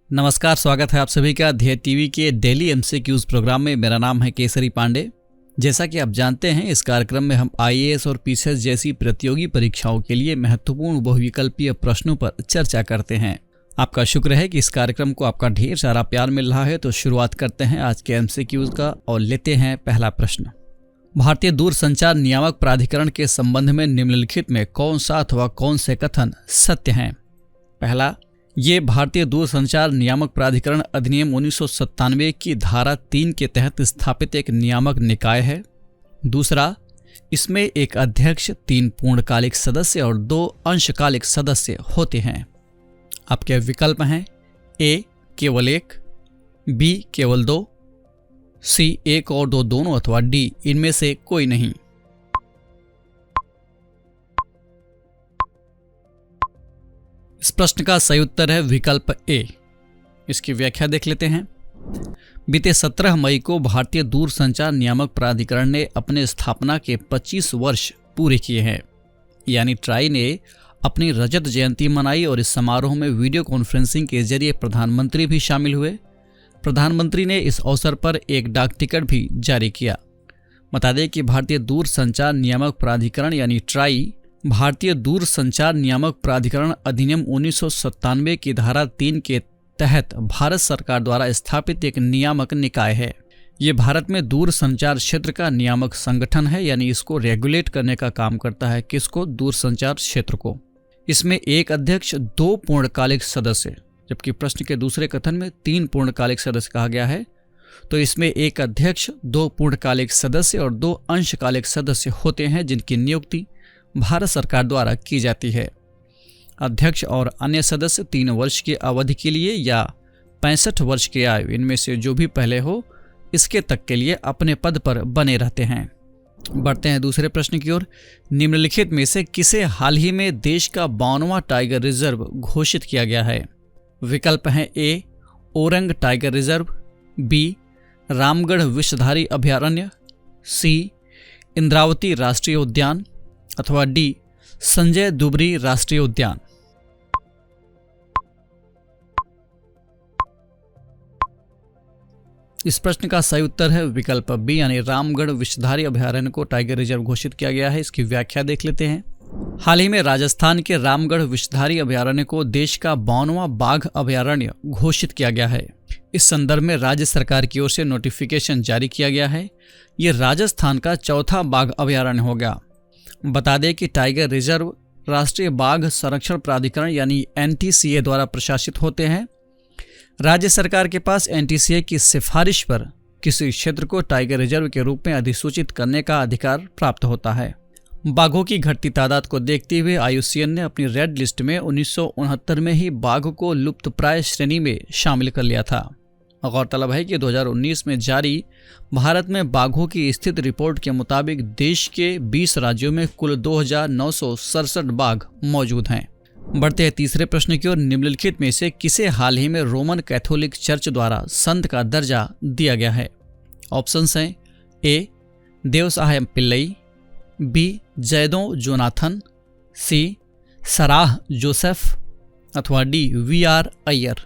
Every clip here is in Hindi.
नमस्कार, स्वागत है आप सभी का ध्येय टीवी के डेली एमसीक्यूज प्रोग्राम में। मेरा नाम है केसरी पांडे। जैसा कि आप जानते हैं, इस कार्यक्रम में हम आईएएस और पीसीएस जैसी प्रतियोगी परीक्षाओं के लिए महत्वपूर्ण बहुविकल्पीय प्रश्नों पर चर्चा करते हैं। आपका शुक्र है कि इस कार्यक्रम को आपका ढेर सारा प्यार मिल रहा है। तो शुरुआत करते हैं आज के एमसीक्यूज का और लेते हैं पहला प्रश्न। भारतीय दूरसंचार नियामक प्राधिकरण के संबंध में निम्नलिखित में कौन सा अथवा कौन से कथन सत्य हैं? पहला, ये भारतीय दूरसंचार नियामक प्राधिकरण अधिनियम 1997 की धारा 3 के तहत स्थापित एक नियामक निकाय है। दूसरा, इसमें एक अध्यक्ष, 3 पूर्णकालिक सदस्य और 2 अंशकालिक सदस्य होते हैं। आपके विकल्प हैं ए केवल 1, बी केवल 2, सी 1 और 2 दोनों अथवा डी इनमें से कोई नहीं। इस प्रश्न का सही उत्तर है विकल्प ए। इसकी व्याख्या देख लेते हैं। बीते 17 मई को भारतीय दूरसंचार नियामक प्राधिकरण ने अपने स्थापना के 25 वर्ष पूरे किए हैं। यानी ट्राई ने अपनी रजत जयंती मनाई और इस समारोह में वीडियो कॉन्फ्रेंसिंग के जरिए प्रधानमंत्री भी शामिल हुए। प्रधानमंत्री ने इस अवसर पर एक डाक टिकट भी जारी किया। बता दें कि भारतीय दूरसंचार नियामक प्राधिकरण यानी ट्राई भारतीय दूरसंचार नियामक प्राधिकरण अधिनियम 1997 की धारा 3 के तहत भारत सरकार द्वारा स्थापित एक नियामक निकाय है। ये भारत में दूरसंचार क्षेत्र का नियामक संगठन है, यानी इसको रेगुलेट करने का काम करता है। किसको? दूरसंचार क्षेत्र को। इसमें एक अध्यक्ष, 2 पूर्णकालिक सदस्य, जबकि प्रश्न के दूसरे कथन में 3 पूर्णकालिक सदस्य कहा गया है। तो इसमें एक अध्यक्ष, 2 पूर्णकालिक सदस्य और 2 अंशकालिक सदस्य होते हैं, जिनकी नियुक्ति भारत सरकार द्वारा की जाती है। अध्यक्ष और अन्य सदस्य 3 वर्ष की अवधि के लिए या 65 वर्ष की आयु, इनमें से जो भी पहले हो, इसके तक के लिए अपने पद पर बने रहते हैं। बढ़ते हैं दूसरे प्रश्न की ओर। निम्नलिखित में से किसे हाल ही में देश का 52वां टाइगर रिजर्व घोषित किया गया है? विकल्प हैं A Orang tiger reserve, B Ramgarh Vishdhari अभयारण्य, सी इंद्रावती राष्ट्रीय उद्यान अथवा डी संजय दुबरी राष्ट्रीय उद्यान। इस प्रश्न का सही उत्तर है विकल्प बी, यानी रामगढ़ विषधारी अभयारण्य को टाइगर रिजर्व घोषित किया गया है। इसकी व्याख्या देख लेते हैं। हाल ही में राजस्थान के रामगढ़ विषधारी अभयारण्य को देश का 52वां बाघ अभयारण्य घोषित किया गया है। इस संदर्भ में राज्य सरकार की ओर से नोटिफिकेशन जारी किया गया है। ये राजस्थान का 4था बाघ अभयारण्य होगा। बता दें कि टाइगर रिजर्व राष्ट्रीय बाघ संरक्षण प्राधिकरण यानी एनटीसीए द्वारा प्रशासित होते हैं। राज्य सरकार के पास एनटीसीए की सिफारिश पर किसी क्षेत्र को टाइगर रिजर्व के रूप में अधिसूचित करने का अधिकार प्राप्त होता है। बाघों की घटती तादाद को देखते हुए आईयूसीएन ने अपनी रेड लिस्ट में 1969 में ही बाघ को लुप्तप्राय श्रेणी में शामिल कर लिया था। गौरतलब है कि 2019 में जारी भारत में बाघों की स्थिति रिपोर्ट के मुताबिक देश के 20 राज्यों में कुल 2967 बाघ मौजूद हैं। बढ़ते हैं तीसरे प्रश्न की ओर। निम्नलिखित में से किसे हाल ही में रोमन कैथोलिक चर्च द्वारा संत का दर्जा दिया गया है? ऑप्शंस हैं ए देवसहायम पिल्लई, बी जयदो जोनाथन, सी सराह जोसेफ अथवा डी वीआर अय्यर।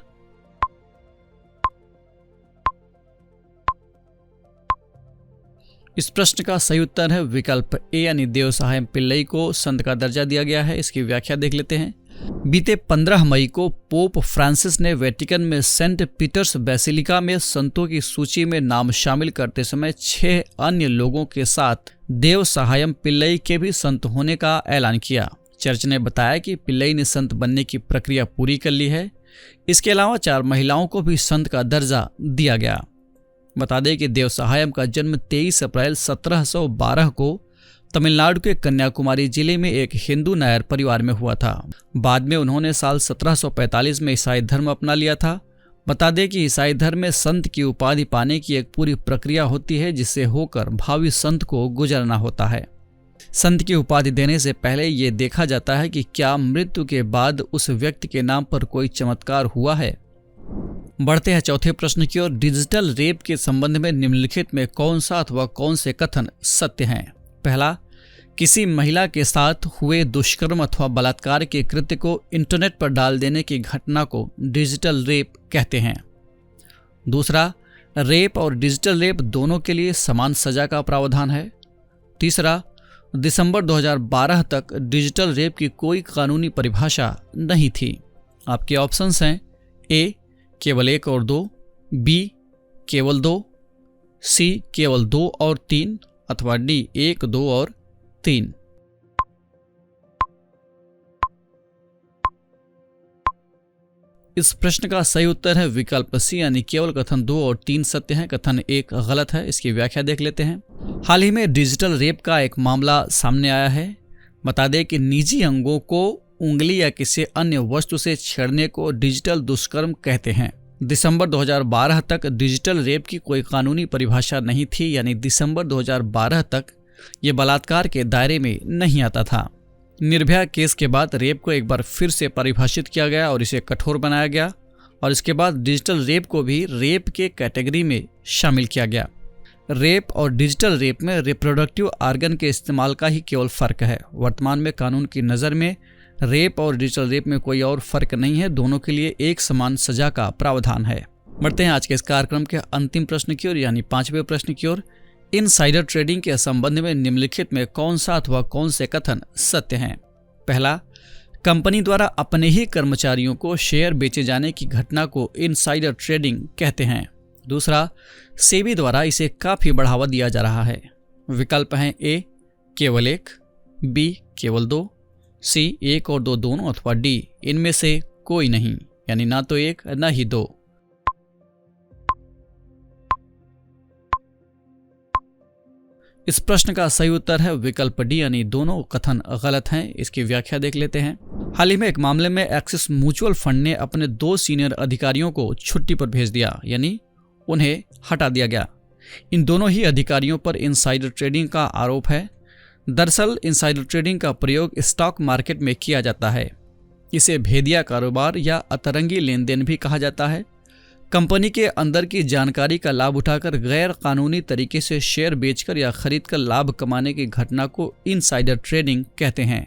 इस प्रश्न का सही उत्तर है विकल्प ए, यानी देवसहायम पिल्लई को संत का दर्जा दिया गया है। इसकी व्याख्या देख लेते हैं। बीते 15 मई को पोप फ्रांसिस ने वेटिकन में सेंट पीटर्स बेसिलिका में संतों की सूची में नाम शामिल करते समय 6 अन्य लोगों के साथ देवसहायम पिल्लई के भी संत होने का ऐलान किया। चर्च ने बताया कि पिल्लई ने संत बनने की प्रक्रिया पूरी कर ली है। इसके अलावा 4 महिलाओं को भी संत का दर्जा दिया गया। बता दें कि देवसहायम का जन्म 23 अप्रैल 1712 को तमिलनाडु के कन्याकुमारी जिले में एक हिंदू नायर परिवार में हुआ था। बाद में उन्होंने साल 1745 में ईसाई धर्म अपना लिया था। बता दें कि ईसाई धर्म में संत की उपाधि पाने की एक पूरी प्रक्रिया होती है, जिससे होकर भावी संत को गुजरना होता है। संत की उपाधि देने से पहले ये देखा जाता है कि क्या मृत्यु के बाद उस व्यक्ति के नाम पर कोई चमत्कार हुआ है। बढ़ते हैं चौथे प्रश्न की ओर। डिजिटल रेप के संबंध में निम्नलिखित में कौन सा अथवा कौन से कथन सत्य हैं? पहला, किसी महिला के साथ हुए दुष्कर्म अथवा बलात्कार के कृत्य को इंटरनेट पर डाल देने की घटना को डिजिटल रेप कहते हैं। दूसरा, रेप और डिजिटल रेप दोनों के लिए समान सजा का प्रावधान है। तीसरा, दिसंबर 2012 तक डिजिटल रेप की कोई कानूनी परिभाषा नहीं थी। आपके ऑप्शंस हैं ए केवल 1 और 2, बी केवल 2, सी केवल 2 और 3 अथवा डी 1, 2 और 3। इस प्रश्न का सही उत्तर है विकल्प सी, यानी केवल कथन 2 और 3 सत्य हैं, कथन 1 गलत है। इसकी व्याख्या देख लेते हैं। हाल ही में डिजिटल रेप का एक मामला सामने आया है। बता दें कि निजी अंगों को उंगली या किसी अन्य वस्तु से छेड़ने को डिजिटल दुष्कर्म कहते हैं। दिसंबर 2012 तक डिजिटल रेप की कोई कानूनी परिभाषा नहीं थी, यानी दिसंबर 2012 तक ये बलात्कार के दायरे में नहीं आता था। निर्भया केस के बाद रेप को एक बार फिर से परिभाषित किया गया और इसे कठोर बनाया गया, और इसके बाद डिजिटल रेप को भी रेप के कैटेगरी में शामिल किया गया। रेप और डिजिटल रेप में रिप्रोडक्टिव आर्गन के इस्तेमाल का ही केवल फर्क है। वर्तमान में कानून की नज़र में रेप और डिजिटल रेप में कोई और फर्क नहीं है, दोनों के लिए एक समान सजा का प्रावधान है। बढ़ते हैं आज के इस कार्यक्रम के अंतिम प्रश्न की ओर, यानी 5वें प्रश्न की ओर। इनसाइडर ट्रेडिंग के संबंध में निम्नलिखित में कौन सा अथवा कौन से कथन सत्य हैं? पहला, कंपनी द्वारा अपने ही कर्मचारियों को शेयर बेचे जाने की घटना को इनसाइडर ट्रेडिंग कहते हैं। दूसरा, सेबी द्वारा इसे काफी बढ़ावा दिया जा रहा है। विकल्प हैं ए केवल 1, बी केवल 2, सी 1 और 2 दोनों अथवा डी इनमें से कोई नहीं, यानी ना तो 1 ना ही 2। इस प्रश्न का सही उत्तर है विकल्प डी, यानी दोनों कथन गलत हैं। इसकी व्याख्या देख लेते हैं। हाल ही में एक मामले में एक्सिस म्यूचुअल फंड ने अपने 2 सीनियर अधिकारियों को छुट्टी पर भेज दिया, यानी उन्हें हटा दिया गया। इन दोनों ही अधिकारियों पर इनसाइडर ट्रेडिंग का आरोप है। दरअसल इनसाइडर ट्रेडिंग का प्रयोग स्टॉक मार्केट में किया जाता है। इसे भेदिया कारोबार या अतरंगी लेन देन भी कहा जाता है। कंपनी के अंदर की जानकारी का लाभ उठाकर गैर कानूनी तरीके से शेयर बेचकर या खरीदकर लाभ कमाने की घटना को इनसाइडर ट्रेडिंग कहते हैं।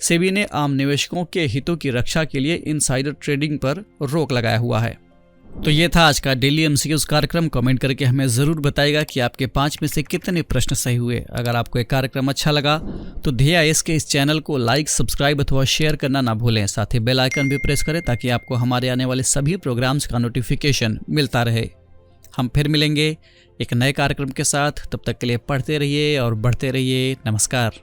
सेबी ने आम निवेशकों के हितों की रक्षा के लिए इनसाइडर ट्रेडिंग पर रोक लगाया हुआ है। तो ये था आज का डेली एमसीक्यूज कार्यक्रम। कमेंट करके हमें ज़रूर बताइएगा कि आपके 5 में से कितने प्रश्न सही हुए। अगर आपको ये कार्यक्रम अच्छा लगा तो DIS के इस चैनल को लाइक, सब्सक्राइब अथवा शेयर करना ना भूलें। साथ ही बेल आइकन भी प्रेस करें ताकि आपको हमारे आने वाले सभी प्रोग्राम्स का नोटिफिकेशन मिलता रहे। हम फिर मिलेंगे एक नए कार्यक्रम के साथ। तब तक के लिए पढ़ते रहिए और बढ़ते रहिए। नमस्कार।